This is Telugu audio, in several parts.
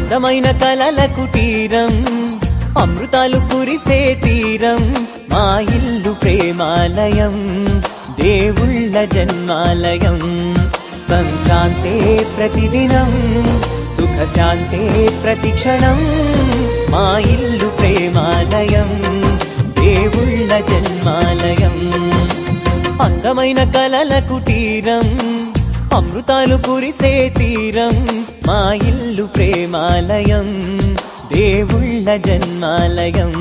అందమైన కలల కుటీరం అమృతాలు కురిసే తీరం మా ఇల్లు ప్రేమాలయం దేవుళ్ళ జన్మాలయం సంక్రాంతే ప్రతిదినం సుఖశాంతే ప్రతిక్షణం మా ఇల్లు ప్రేమాలయం దేవుళ్ళ జన్మాలయం అందమైన కలల కుటీరం అమృతాలు కురిసే తీరం మా ఇల్లు ప్రేమాలయం దేవుళ్ళ జన్మాలయం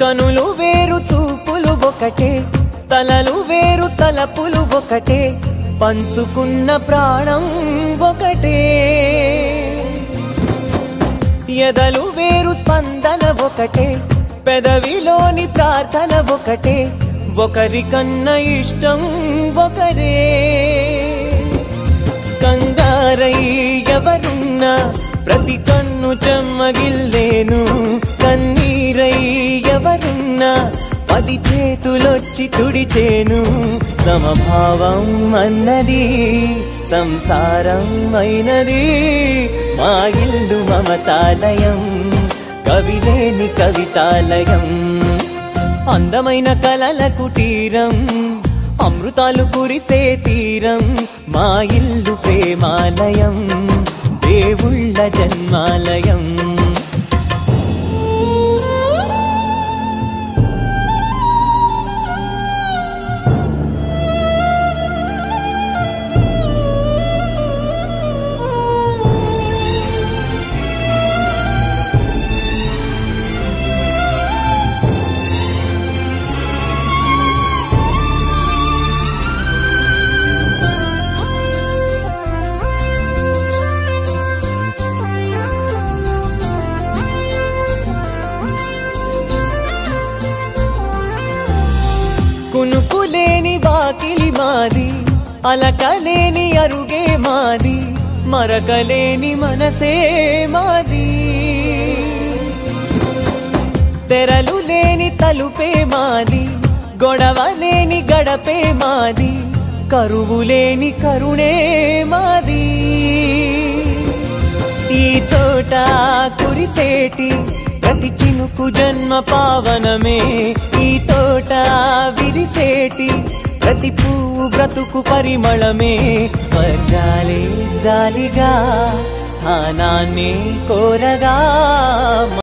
కనులు వేరు చూపులు ఒకటే తలలు వేరు తలపులు ఒకటే పంచుకున్న ప్రాణం ఒకటే ఎదలు వేరు స్పందన ఒకటే పెదవిలోని ప్రార్థన ఒకటే ఒకరికన్నా ఇష్టం ఒకరే కంగారై ఎవరున్నా ప్రతి కన్ను చెమ్మగిల్లేను కన్నీరై ఎవరున్నా 10 చేతులొచ్చి తుడిచేను సమభావం అన్నది సంసారం అయినది మా ఇల్లు మమతాలయం కవిలేని కవితాలయం అందమైన కలల కుటీరం అమృతాలు కురిసే తీరం మా ఇల్లు ప్రేమాలయం దేవుళ్ళ జన్మాలయం కునుకులేని వాకిలి మాది అలకలేని అరుగే మాది మరకలేని మనసే మాది తెరలు లేని తలుపే మాది గొడవ లేని గడపే మాది కరువు లేని కరుణే మాది ఈ చోట కురిసేటి ప్రతి చినుకు జన్మ పావనమే ఈ తోట విరిసేటి ప్రతి పువ్వు బ్రతుకు పరిమళమే స్వర్గాలే జాలిగా స్థానాన్ని కోరగా